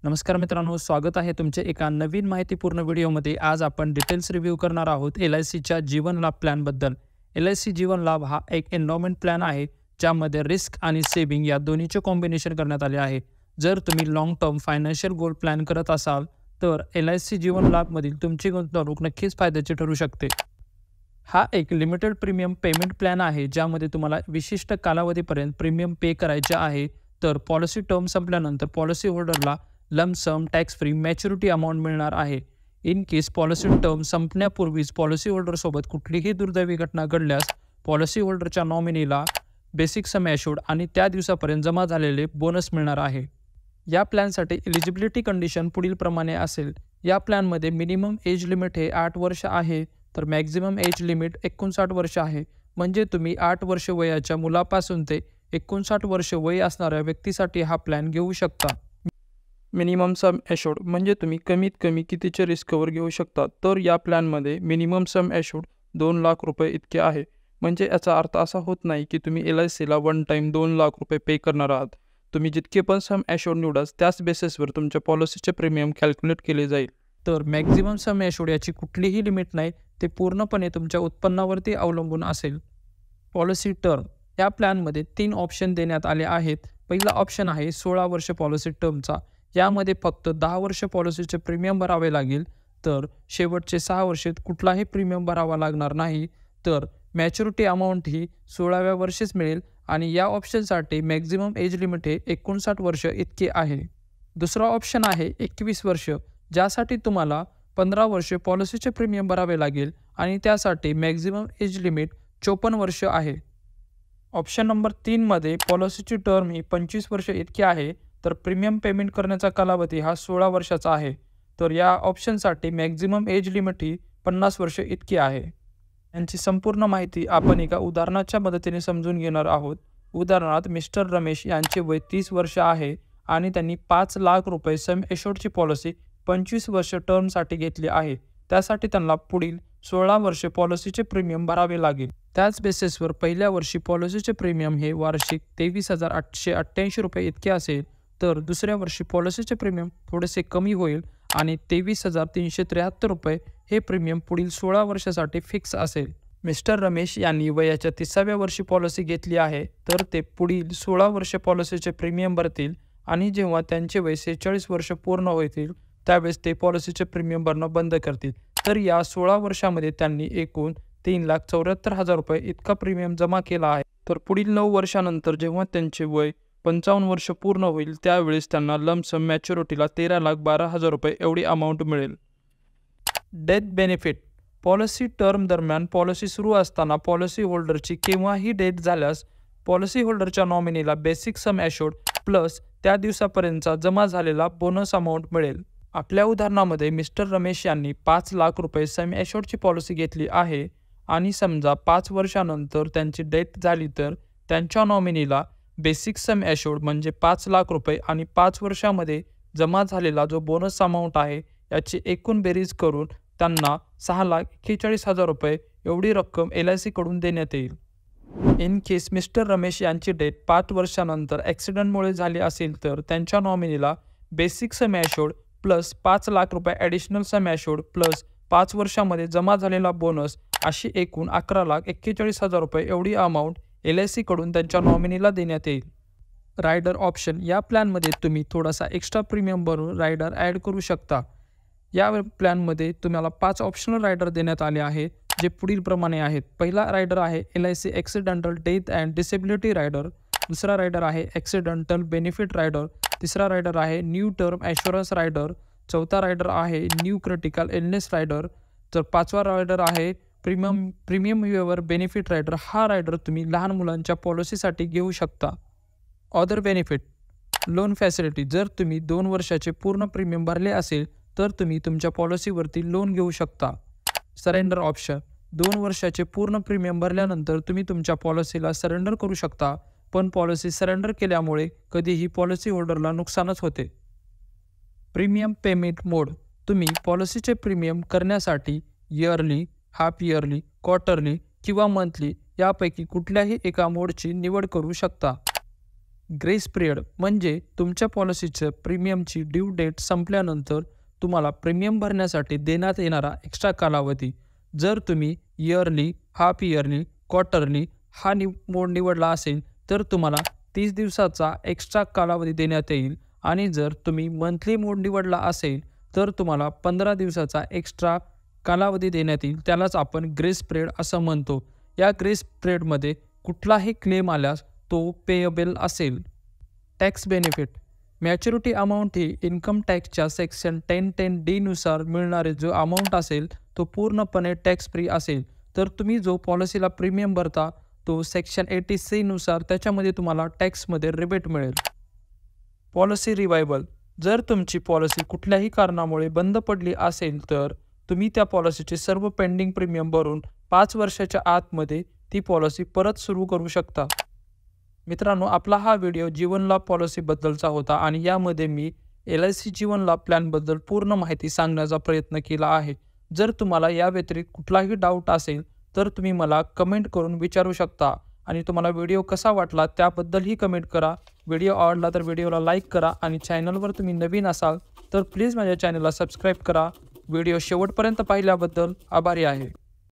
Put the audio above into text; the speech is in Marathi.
नमस्कार मित्रांनो, स्वागत आहे तुमचे एका नवीन माहितीपूर्ण व्हिडिओमध्ये। आज आपण डिटेल्स रिव्ह्यू करणार आहोत LICच्या जीवन लाभ प्लॅनबद्दल। LIC जीवन लाभ हा एक एंडोमेंट प्लॅन आहे ज्यामध्ये रिस्क आणि सेव्हिंग या दोन्हीचे कॉम्बिनेशन करण्यात आले आहे। जर तुम्ही long term financial goal plan करत असाल तर LIC जीवन लाभमधील तुमची गुंतवणूक नक्कीच फायद्याची ठरू शकते। हा एक लिमिटेड प्रीमियम पेमेंट प्लॅन आहे ज्यामध्ये तुम्हाला विशिष्ट कालावधीपर्यंत प्रीमियम पे करायचे आहे। तर पॉलिसी टर्म संपल्यानंतर पॉलिसी होल्डरला lump sum tax free maturity amount मिळणार आहे। इन केस पॉलिसी टर्म संपण्यापूर्वीच पॉलिसी होल्डरसोबत कुठलीही दुर्दैवी घटना घडल्यास पॉलिसी होल्डरच्या नॉमिनीला बेसिक सम ॲश्युर्ड आणि त्या दिवसापर्यंत जमा झालेले बोनस मिळणार आहे। या प्लॅनसाठी एलिजिबिलिटी कंडिशन पुढील प्रमाणे असेल। या प्लॅनमध्ये मिनिमम एज लिमिट हे 8 वर्ष आहे, तर मॅक्झिमम एज लिमिट 59 वर्ष आहे। म्हणजे तुम्ही 8 वर्ष वयाच्या मुलापासून ते 59 वर्ष वय असणाऱ्या व्यक्तीसाठी हा प्लॅन घेऊ शकता। मिनिमम सम ॲश्युर्ड म्हणजे तुम्ही कमीत कमी कितीचे रिस्क कव्हर घेऊ शकता। तर या प्लॅनमध्ये मिनिमम सम ॲश्युर्ड 2 लाख रुपये इतके आहे। म्हणजे याचा अर्थ असा होत नाही की तुम्ही LICला वन टाईम 2 लाख रुपये पे करणार आहात। तुम्ही जितके पण सम ॲश्युर्ड निवडाल त्याच बेसिसवर तुमच्या पॉलिसीचे प्रीमियम कॅल्क्युलेट केले जाईल। तर मॅक्झिमम सम ॲश्युर्ड याची कुठलीही लिमिट नाही, ते पूर्णपणे तुमच्या उत्पन्नावरती अवलंबून असेल। पॉलिसी टर्म या प्लॅनमध्ये 3 ऑप्शन देण्यात आले आहेत। पहिला ऑप्शन आहे 16 वर्ष पॉलिसी टर्मचा। यामध्ये फक्त 10 वर्ष पॉलिसीचे प्रीमियम भरावे लागेल, तर शेवटचे 6 वर्षात कुठलाही प्रीमियम भरावा लागणार नाही। तर मॅच्युरिटी अमाऊंट ही 16व्या वर्षीच मिळेल आणि या ऑप्शनसाठी मॅक्झिमम एज लिमिट हे 59 वर्ष इतके आहे। दुसरा ऑप्शन आहे 21 वर्ष, ज्यासाठी तुम्हाला 15 वर्षे पॉलिसीचे प्रीमियम भरावे लागेल आणि त्यासाठी मॅक्झिमम एज लिमिट 54 वर्ष आहे। ऑप्शन नंबर 3 मध्ये पॉलिसीची टर्म ही 25 वर्ष इतकी आहे, तर प्रीमियम पेमेंट करण्याचा कालावधी हा 16 वर्षाचा आहे। तर या ऑप्शनसाठी मॅक्झिमम एज लिमिट ही 50 वर्ष इतकी आहे। यांची संपूर्ण माहिती आपण एका उदाहरणाच्या मदतीने समजून घेणार आहोत। उदाहरणार्थ मिस्टर रमेश यांचे वय 30 वर्ष आहे आणि त्यांनी 5 लाख रुपये सम ॲश्युर्डची पॉलिसी 25 वर्ष टर्मसाठी घेतली आहे। त्यासाठी त्यांना पुढील 16 वर्षे पॉलिसीचे प्रीमियम भरावे लागेल। त्याच बेसिसवर पहिल्या वर्षी पॉलिसीचे प्रीमियम हे वार्षिक 23,888 रुपये इतके असेल, तर दुसऱ्या वर्षी पॉलिसीचे प्रीमियम थोडेसे कमी होईल आणि 23,373 रुपये हे प्रीमियम पुढील 16 वर्षासाठी फिक्स असेल। मिस्टर रमेश यांनी वयाच्या 30व्या वर्षी पॉलिसी घेतली आहे, तर ते पुढील 16 वर्ष पॉलिसीचे प्रीमियम भरतील आणि जेव्हा त्यांचे वय 46 वर्ष पूर्ण होतील त्यावेळेस ते पॉलिसीचे प्रीमियम भरणं बंद करतील। तर या 16 वर्षामध्ये त्यांनी एकूण 3,74,000 रुपये इतका प्रीमियम जमा केला आहे। तर पुढील 9 वर्षानंतर जेव्हा त्यांचे वय 55 वर्ष पूर्ण होईल त्यावेळेस त्यांना लंप सम मॅच्युरिटीला 13,12,000 रुपये एवढी अमाऊंट मिळेल। डेथ बेनिफिट पॉलिसी टर्म दरम्यान पॉलिसी सुरू असताना पॉलिसी होल्डरची केव्हाही डेथ झाल्यास पॉलिसी होल्डरच्या नॉमिनीला बेसिक सम ॲश्युर्ड प्लस त्या दिवसापर्यंतचा जमा झालेला बोनस अमाऊंट मिळेल। आपल्या उदाहरणामध्ये मिस्टर रमेश यांनी 5 लाख रुपये सम ॲश्युर्डची पॉलिसी घेतली आहे आणि समजा 5 वर्षानंतर त्यांची डेथ झाली तर त्यांच्या नॉमिनीला बेसिक सम ॲश्युर्ड म्हणजे 5 लाख रुपये आणि 5 वर्षामध्ये जमा झालेला जो बोनस अमाऊंट आहे याची एकूण बेरीज करून त्यांना 6,41,000 रुपये एवढी रक्कम LIC कडून देण्यात येईल। इन केस मिस्टर रमेश यांची डेथ 5 वर्षानंतर ॲक्सिडेंटमुळे झाली असेल तर त्यांच्या नॉमिनीला बेसिक सम ॲश्युर्ड प्लस 5 लाख रुपये ॲडिशनल सम ॲश्युर्ड प्लस 5 वर्षामध्ये जमा झालेला बोनस अशी एकूण 11,41,000 रुपये एवढी अमाऊंट LIC कडून त्यांच्या नॉमिनीला देण्यात येईल। रायडर ऑप्शन या प्लॅनमध्ये तुम्ही थोडासा एक्स्ट्रा प्रीमियम भरून रायडर ॲड करू शकता। या प्लॅनमध्ये तुम्हाला 5 ऑप्शनल रायडर देण्यात आले आहेत, जे पुढील प्रमाणे आहेत। पहिला रायडर आहे LIC accidental death and disability rider. दुसरा रायडर आहे ॲक्सिडेंटल बेनिफिट रायडर। तिसरा रायडर आहे न्यू टर्म ॲश्युरन्स रायडर। चौथा रायडर आहे न्यू क्रिटिकल इलनेस रायडर। तर 5वा रायडर आहे प्रीमियम व्ह्युअर बेनिफिट रायडर। हा रायडर तुम्ही लहान मुलांच्या पॉलिसीसाठी घेऊ शकता। अदर बेनिफिट लोन फॅसिलिटी जर तुम्ही 2 वर्षाचे पूर्ण प्रीमियम भरले असेल तर तुम्ही तुमच्या पॉलिसीवरती लोन घेऊ शकता। सरेंडर ऑप्शन 2 वर्षाचे पूर्ण प्रीमियम भरल्यानंतर तुम्ही तुमच्या पॉलिसीला सरेंडर करू शकता, पण पॉलिसी सरेंडर केल्यामुळे कधीही पॉलिसी होल्डरला नुकसानच होते। प्रीमियम पेमेंट मोड तुम्ही पॉलिसीचे प्रीमियम करण्यासाठी इयरली, हाफ इयरली, क्वार्टरली किंवा मंथली यापैकी कुठल्याही एका मोडची निवड करू शकता। ग्रेस पिरियड म्हणजे तुमच्या पॉलिसीचं प्रीमियमची ड्यू डेट संपल्यानंतर तुम्हाला प्रीमियम भरण्यासाठी देण्यात येणारा एक्स्ट्रा कालावधी. जर तुम्ही इयरली, हाफ इयरली, क्वार्टरली हा मोड निवडला असेल तर तुम्हाला 30 दिवसाचा एक्स्ट्रा कालावधी देण्यात येईल आणि जर तुम्ही मंथली मोड निवडला असेल तर तुम्हाला 15 दिवसाचा एक्स्ट्रा कालावधी देण्यात येईल. त्यालाच आपण ग्रेस पिरियड असं म्हणतो. या ग्रेस पिरियडमध्ये कुठलाही क्लेम आल्यास तो पेएबल असेल. टॅक्स बेनिफिट मॅच्युरिटी अमाऊंट ही इन्कम टॅक्सच्या सेक्शन 1010D नुसार मिळणारे जो अमाऊंट असेल तो पूर्णपणे टॅक्स फ्री असेल. तर तुम्ही जो पॉलिसीला प्रीमियम भरता तो सेक्शन 80C नुसार त्याच्यामध्ये तुम्हाला टॅक्समध्ये रिबेट मिळेल. पॉलिसी रिवायवल जर तुमची पॉलिसी कुठल्याही कारणामुळे बंद पडली असेल तर तुम्ही त्या पॉलिसीचे सर्व पेंडिंग प्रीमियम भरून 5 वर्षाच्या आतमध्ये ती पॉलिसी परत सुरू करू शकता. मित्रांनो, आपला हा व्हिडिओ जीवन लाभ पॉलिसीबद्दलचा होता आणि यामध्ये मी LIC जीवन लाभ प्लॅनबद्दल पूर्ण माहिती सांगण्याचा प्रयत्न केला आहे. जर तुम्हाला या व्यतिरिक्त कुठलाही डाऊट असेल तर तुम्ही मला कमेंट करून विचारू शकता आणि तुम्हाला व्हिडिओ कसा वाटला त्याबद्दलही कमेंट करा. व्हिडिओ आवडला तर व्हिडिओला लाईक करा आणि चॅनलवर तुम्ही नवीन असाल तर प्लीज माझ्या चॅनलला सबस्क्राईब करा. व्हिडिओ शेवटपर्यंत पाहिल्याबद्दल आभारी आहे.